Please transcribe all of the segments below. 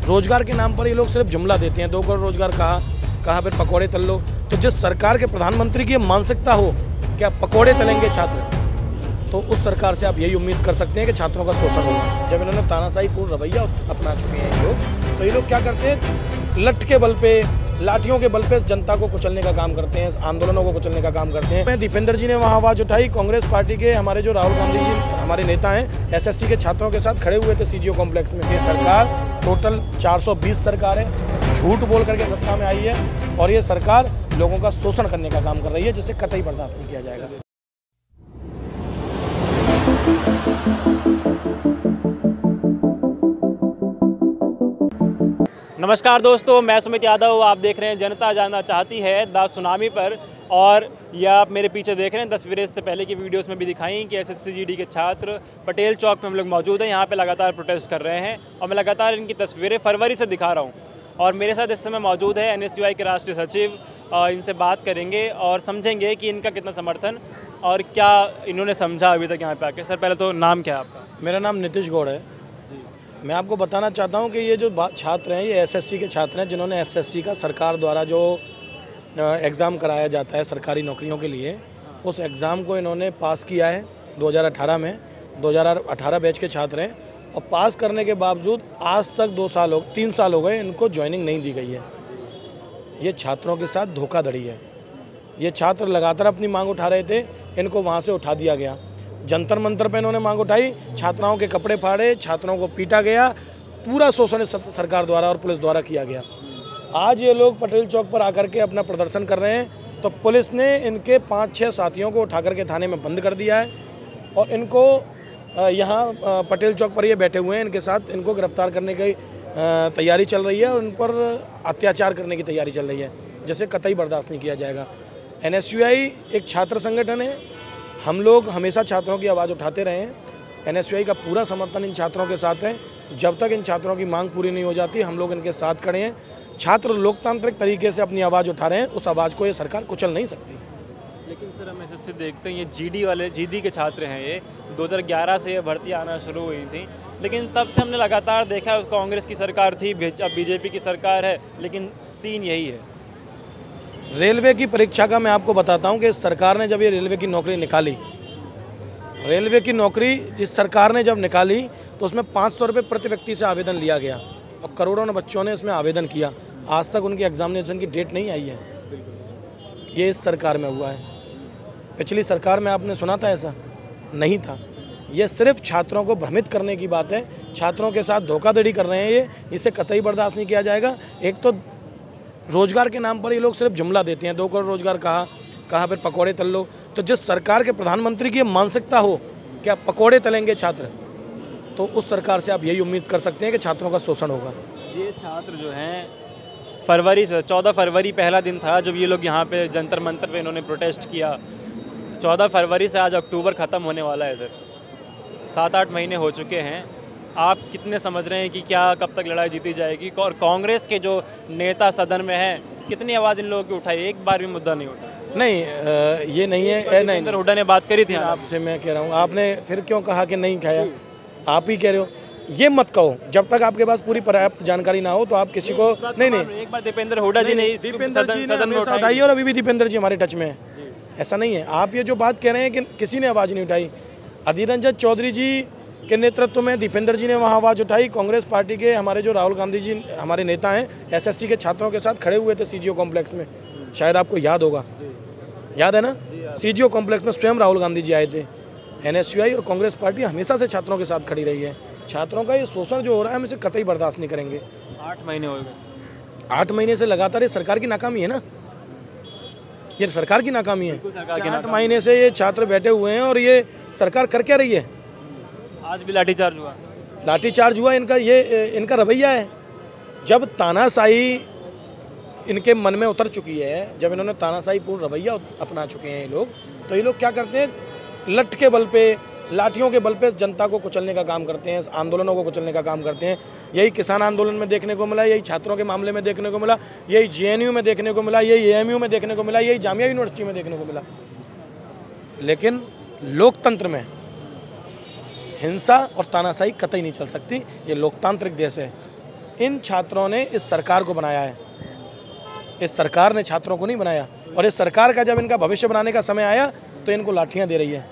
रोजगार के नाम पर ये लोग सिर्फ जुमला देते हैं, 2 करोड़ रोजगार कहा फिर पकौड़े तल लो। तो जिस सरकार के प्रधानमंत्री की मानसिकता हो क्या पकौड़े तलेंगे छात्र, तो उस सरकार से आप यही उम्मीद कर सकते हैं कि छात्रों का शोषण होगा। जब इन्होंने तानाशाहीपूर्ण रवैया अपना चुके हैं ये लोग, तो ये लोग क्या करते हैं, लठ के बल पे, लाठियों के बल पे जनता को कुचलने का काम करते हैं, आंदोलनों को कुचलने का काम करते हैं। दीपेंद्र जी ने वहाँ आवाज़ उठाई, कांग्रेस पार्टी के हमारे जो राहुल गांधी जी हमारे नेता हैं, एसएससी के छात्रों के साथ खड़े हुए थे सीजीओ कॉम्प्लेक्स में। ये सरकार टोटल 420 सरकार है, झूठ बोल करके सत्ता में आई है और ये सरकार लोगों का शोषण करने का काम कर रही है, जिसे कतई बर्दाश्त नहीं किया जाएगा। नमस्कार दोस्तों, मैं सुमित यादव। आप देख रहे हैं जनता जानना चाहती है द सुनामी पर। और यह आप मेरे पीछे देख रहे हैं तस्वीरें इससे पहले की वीडियोस में भी दिखाई कि एसएससी जीडी के छात्र पटेल चौक में हम लोग मौजूद हैं। यहाँ पे लगातार प्रोटेस्ट कर रहे हैं और मैं लगातार इनकी तस्वीरें फरवरी से दिखा रहा हूँ। और मेरे साथ इस समय मौजूद है एनएसयूआई के राष्ट्रीय सचिव। इनसे बात करेंगे और समझेंगे कि इनका कितना समर्थन और क्या इन्होंने समझा अभी तक यहाँ पे आके। सर पहले तो नाम क्या है आपका? मेरा नाम नीतीश गौड़ है। मैं आपको बताना चाहता हूं कि ये जो छात्र हैं, ये एसएससी के छात्र हैं, जिन्होंने एसएससी का सरकार द्वारा जो एग्ज़ाम कराया जाता है सरकारी नौकरियों के लिए, उस एग्ज़ाम को इन्होंने पास किया है 2018 में। 2018 बैच के छात्र हैं और पास करने के बावजूद आज तक 3 साल हो गए, इनको ज्वाइनिंग नहीं दी गई है। ये छात्रों के साथ धोखाधड़ी है। ये छात्र लगातार अपनी मांग उठा रहे थे, इनको वहाँ से उठा दिया गया। जंतर मंतर पे इन्होंने मांग उठाई, छात्राओं के कपड़े फाड़े, छात्रों को पीटा गया, पूरा शोषण सरकार द्वारा और पुलिस द्वारा किया गया। आज ये लोग पटेल चौक पर आकर के अपना प्रदर्शन कर रहे हैं, तो पुलिस ने इनके 5-6 साथियों को उठा करके थाने में बंद कर दिया है और इनको यहाँ पटेल चौक पर ये बैठे हुए हैं, इनके साथ इनको गिरफ्तार करने की तैयारी चल रही है और इन पर अत्याचार करने की तैयारी चल रही है, जिसे कतई बर्दाश्त नहीं किया जाएगा। एनएसयूआई एक छात्र संगठन है, हम लोग हमेशा छात्रों की आवाज़ उठाते रहे हैं। एनएसयूआई का पूरा समर्थन इन छात्रों के साथ है। जब तक इन छात्रों की मांग पूरी नहीं हो जाती, हम लोग इनके साथ खड़े हैं। छात्र लोकतांत्रिक तरीके से अपनी आवाज़ उठा रहे हैं, उस आवाज़ को ये सरकार कुचल नहीं सकती। लेकिन सर हम एसएससी देखते हैं, ये जीडी के छात्र हैं। ये 2011 से ये भर्ती आना शुरू हुई थी, लेकिन तब से हमने लगातार देखा कांग्रेस की सरकार थी, अब बीजेपी की सरकार है, लेकिन सीन यही है। रेलवे की परीक्षा का मैं आपको बताता हूं कि सरकार ने जब ये रेलवे की नौकरी निकाली, रेलवे की नौकरी जिस सरकार ने जब निकाली, तो उसमें 500 रुपये प्रति व्यक्ति से आवेदन लिया गया और करोड़ों बच्चों ने इसमें आवेदन किया। आज तक उनकी एग्जामिनेशन की डेट नहीं आई है। ये इस सरकार में हुआ है। पिछली सरकार में आपने सुना था ऐसा? नहीं था। ये सिर्फ छात्रों को भ्रमित करने की बात है, छात्रों के साथ धोखाधड़ी कर रहे हैं ये, इसे कतई बर्दाश्त नहीं किया जाएगा। एक तो रोजगार के नाम पर ये लोग सिर्फ जुमला देते हैं, 2 करोड़ रोजगार कहा फिर पकौड़े तल लो। तो जिस सरकार के प्रधानमंत्री की मानसिकता हो क्या पकौड़े तलेंगे छात्र, तो उस सरकार से आप यही उम्मीद कर सकते हैं कि छात्रों का शोषण होगा। ये छात्र जो हैं फरवरी से 14 फरवरी पहला दिन था जब ये लोग यहाँ पे जंतर मंतर पे इन्होंने प्रोटेस्ट किया। 14 फरवरी से आज अक्टूबर ख़त्म होने वाला है सर, 7-8 महीने हो चुके हैं। आप कितने समझ रहे हैं कि क्या कब तक लड़ाई जीती जाएगी? और कांग्रेस के जो नेता सदन में हैं, कितनी आवाज़ इन लोगों की उठाई? एक बार भी मुद्दा नहीं उठा। नहीं, ये नहीं है। नहीं, हुड्डा ने बात करी थी आपसे। मैं कह रहा हूँ, आपने फिर क्यों कहा कि नहीं खाया? आप ही कह रहे हो। ये मत कहो, जब तक आपके पास पूरी पर्याप्त जानकारी ना हो तो आप किसी को नहीं। एक बार दीपेंद्र हुड्डा जी ने सदन में उठाई और अभी भी दीपेंद्र जी हमारे टच में है। ऐसा नहीं है। आप ये जो बात कह रहे हैं कि किसी ने आवाज़ नहीं उठाई, अधीर रंजन चौधरी जी के नेतृत्व में दीपेंद्र जी ने वहाँ आवाज़ उठाई। कांग्रेस पार्टी के हमारे जो राहुल गांधी जी हमारे नेता हैं, एसएससी के छात्रों के साथ खड़े हुए थे सीजीओ कॉम्प्लेक्स में। शायद आपको याद होगा, याद है ना? सीजीओ कॉम्प्लेक्स में स्वयं राहुल गांधी जी आए थे। एनएसयूआई और कांग्रेस पार्टी हमेशा से छात्रों के साथ खड़ी रही है। छात्रों का ये शोषण जो हो रहा है, हम इसे कतई बर्दाश्त नहीं करेंगे। 8 महीने हो गए। 8 महीने से लगातार ये सरकार की नाकामी है ना, ये सरकार की नाकामी है। 8 महीने से ये छात्र बैठे हुए हैं और ये सरकार कर क्या रही है? आज भी लाठीचार्ज हुआ। लाठीचार्ज हुआ। इनका रवैया है। जब तानाशाही इनके मन में उतर चुकी है, जब इन्होंने तानाशाहीपूर्ण रवैया अपना चुके हैं ये लोग, तो ये लोग क्या करते हैं, लठ के बल पे, लाठियों के बल पे जनता को कुचलने का काम करते हैं, आंदोलनों को कुचलने का काम करते हैं। यही किसान आंदोलन में देखने को मिला, यही छात्रों के मामले में देखने को मिला, यही जेएनयू में देखने को मिला, यही एएमयू में देखने को मिला, यही जामिया यूनिवर्सिटी में देखने को मिला। लेकिन लोकतंत्र में हिंसा और तानाशाही कतई नहीं चल सकती। ये लोकतांत्रिक देश है। इन छात्रों ने इस सरकार को बनाया है, इस सरकार ने छात्रों को नहीं बनाया। और इस सरकार का जब इनका भविष्य बनाने का समय आया तो इनको लाठियां दे रही है,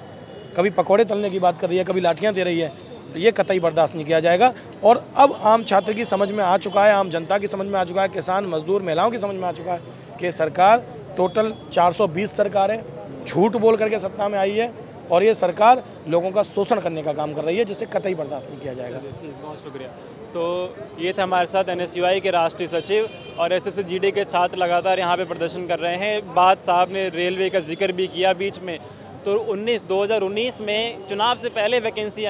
कभी पकौड़े तलने की बात कर रही है, कभी लाठियां दे रही है। तो ये कतई बर्दाश्त नहीं किया जाएगा। और अब आम छात्र की समझ में आ चुका है, आम जनता की समझ में आ चुका है, किसान मजदूर महिलाओं की समझ में आ चुका है कि सरकार टोटल 420 सरकार है, झूठ बोल करके सत्ता में आई है और ये सरकार लोगों का शोषण करने का काम कर रही है, जिसे कतई बर्दाश्त नहीं किया जाएगा। बहुत शुक्रिया। तो ये थे हमारे साथ NSUI के राष्ट्रीय सचिव और SSC GD के छात्र लगातार यहाँ पे प्रदर्शन कर रहे हैं। बात साहब ने रेलवे का जिक्र भी किया बीच में। तो 2019 में चुनाव से पहले वैकेंसी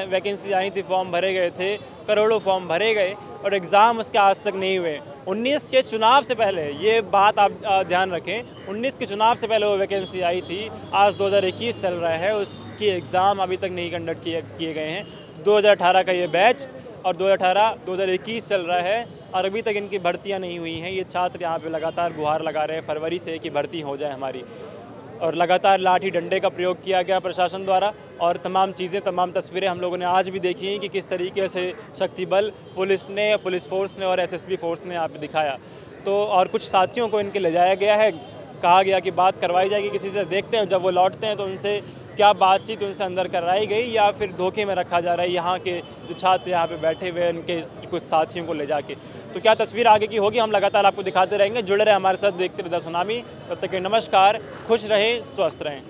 आई थी, फॉर्म भरे गए थे, करोड़ों फॉर्म भरे गए और एग्ज़ाम उसके आज तक नहीं हुए। 19 के चुनाव से पहले, ये बात आप ध्यान रखें, 19 के चुनाव से पहले वो वैकेंसी आई थी। आज 2021 चल रहा है, उसकी एग्ज़ाम अभी तक नहीं कंडक्ट किए गए हैं। 2018 का ये बैच और 2018-2021 चल रहा है और अभी तक इनकी भर्तियां नहीं हुई हैं। ये छात्र यहाँ पे लगातार गुहार लगा रहे हैं फरवरी से कि भर्ती हो जाए हमारी। और लगातार लाठी डंडे का प्रयोग किया गया प्रशासन द्वारा और तमाम चीज़ें, तमाम तस्वीरें हम लोगों ने आज भी देखी हैं कि किस तरीके से शक्ति बल, पुलिस फोर्स ने और SSB फोर्स ने यहाँ पे दिखाया। तो और कुछ साथियों को इनके ले जाया गया है, कहा गया कि बात करवाई जाएगी किसी से, देखते हैं जब वो लौटते हैं तो उनसे क्या बातचीत उनसे अंदर कराई गई या फिर धोखे में रखा जा रहा है यहाँ के जो छात्र यहाँ पे बैठे हुए हैं इनके कुछ साथियों को ले जाके। तो क्या तस्वीर आगे की होगी हम लगातार आपको दिखाते रहेंगे। जुड़े रहे हमारे साथ, देखते रहे द सुनामी। तब तक के नमस्कार, खुश रहें, स्वस्थ रहें।